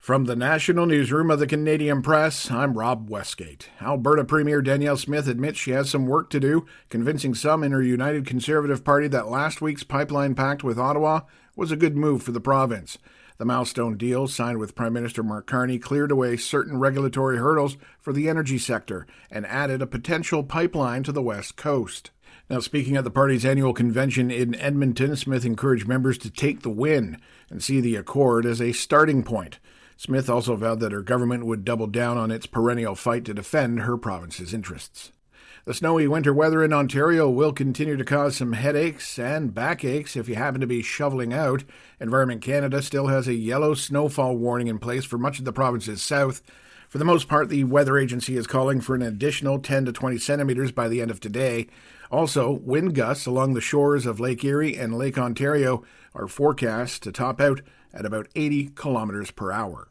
From the National Newsroom of the Canadian Press, I'm Rob Westgate. Alberta Premier Danielle Smith admits she has some work to do, convincing some in her United Conservative Party that last week's pipeline pact with Ottawa was a good move for the province. The milestone deal, signed with Prime Minister Mark Carney, cleared away certain regulatory hurdles for the energy sector and added a potential pipeline to the West Coast. Now, speaking at the party's annual convention in Edmonton, Smith encouraged members to take the win and see the accord as a starting point. Smith also vowed that her government would double down on its perennial fight to defend her province's interests. The snowy winter weather in Ontario will continue to cause some headaches and backaches if you happen to be shoveling out. Environment Canada still has a yellow snowfall warning in place for much of the province's south. For the most part, the weather agency is calling for an additional 10 to 20 centimeters by the end of today. Also, wind gusts along the shores of Lake Erie and Lake Ontario are forecast to top out at about 80 kilometers per hour.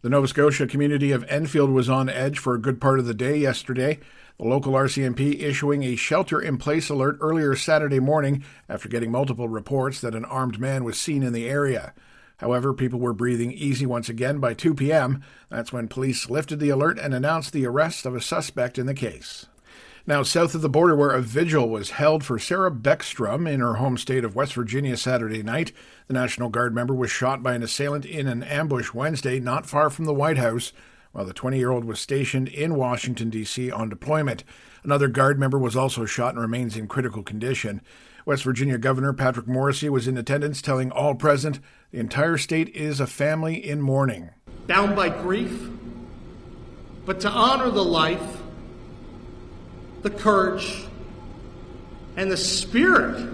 The Nova Scotia community of Enfield was on edge for a good part of the day yesterday. The local RCMP issuing a shelter-in-place alert earlier Saturday morning after getting multiple reports that an armed man was seen in the area. However, people were breathing easy once again by 2 p.m. That's when police lifted the alert and announced the arrest of a suspect in the case. Now, south of the border, where a vigil was held for Sarah Beckstrom in her home state of West Virginia Saturday night, the National Guard member was shot by an assailant in an ambush Wednesday not far from the White House, while the 20-year-old was stationed in Washington, D.C. on deployment. Another Guard member was also shot and remains in critical condition. West Virginia Governor Patrick Morrissey was in attendance, telling all present the entire state is a family in mourning. Bound by grief, but to honor the life, the courage, and the spirit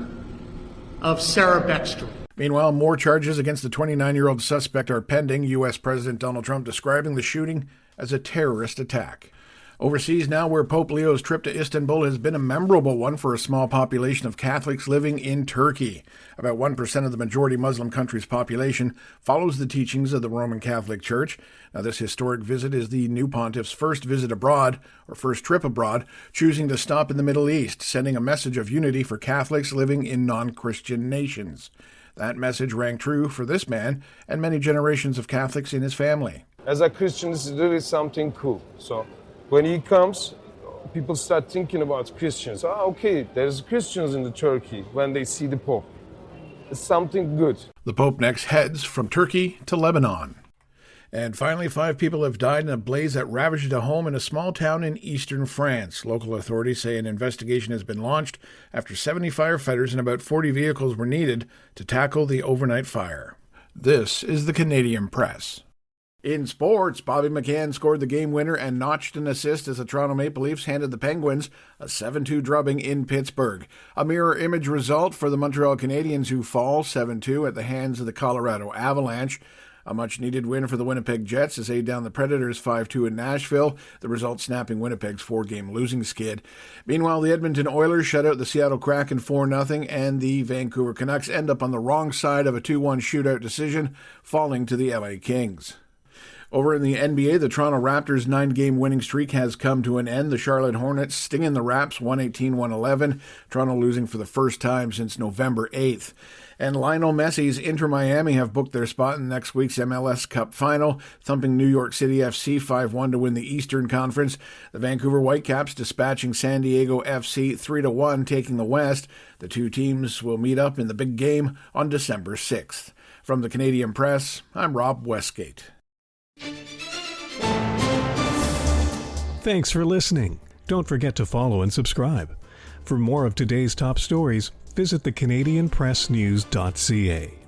of Sarah Beckstrom. Meanwhile, more charges against the 29-year-old suspect are pending, U.S. President Donald Trump describing the shooting as a terrorist attack. Overseas now, where Pope Leo's trip to Istanbul has been a memorable one for a small population of Catholics living in Turkey. About 1% of the majority Muslim country's population follows the teachings of the Roman Catholic Church. Now, this historic visit is the new pontiff's first visit abroad, or first trip abroad, choosing to stop in the Middle East, sending a message of unity for Catholics living in non-Christian nations. That message rang true for this man and many generations of Catholics in his family. As a Christian, this is really something cool. So when he comes, people start thinking about Christians. Okay, there's Christians in the Turkey when they see the Pope. It's something good. The Pope next heads from Turkey to Lebanon. And finally, 5 people have died in a blaze that ravaged a home in a small town in eastern France. Local authorities say an investigation has been launched after 70 firefighters and about 40 vehicles were needed to tackle the overnight fire. This is the Canadian Press. In sports, Bobby McCann scored the game winner and notched an assist as the Toronto Maple Leafs handed the Penguins a 7-2 drubbing in Pittsburgh. A mirror image result for the Montreal Canadiens, who fall 7-2 at the hands of the Colorado Avalanche. A much-needed win for the Winnipeg Jets as they down the Predators 5-2 in Nashville, the result snapping Winnipeg's 4-game losing skid. Meanwhile, the Edmonton Oilers shut out the Seattle Kraken 4-0, and the Vancouver Canucks end up on the wrong side of a 2-1 shootout decision, falling to the LA Kings. Over in the NBA, the Toronto Raptors' 9-game winning streak has come to an end. The Charlotte Hornets stinging the Raps 118-111, Toronto losing for the first time since November 8th. And Lionel Messi's Inter Miami have booked their spot in next week's MLS Cup final, thumping New York City FC 5-1 to win the Eastern Conference. The Vancouver Whitecaps dispatching San Diego FC 3-1, taking the West. The two teams will meet up in the big game on December 6th. From the Canadian Press, I'm Rob Westgate. Thanks for listening. Don't forget to follow and subscribe. For more of today's top stories, visit thecanadianpressnews.ca.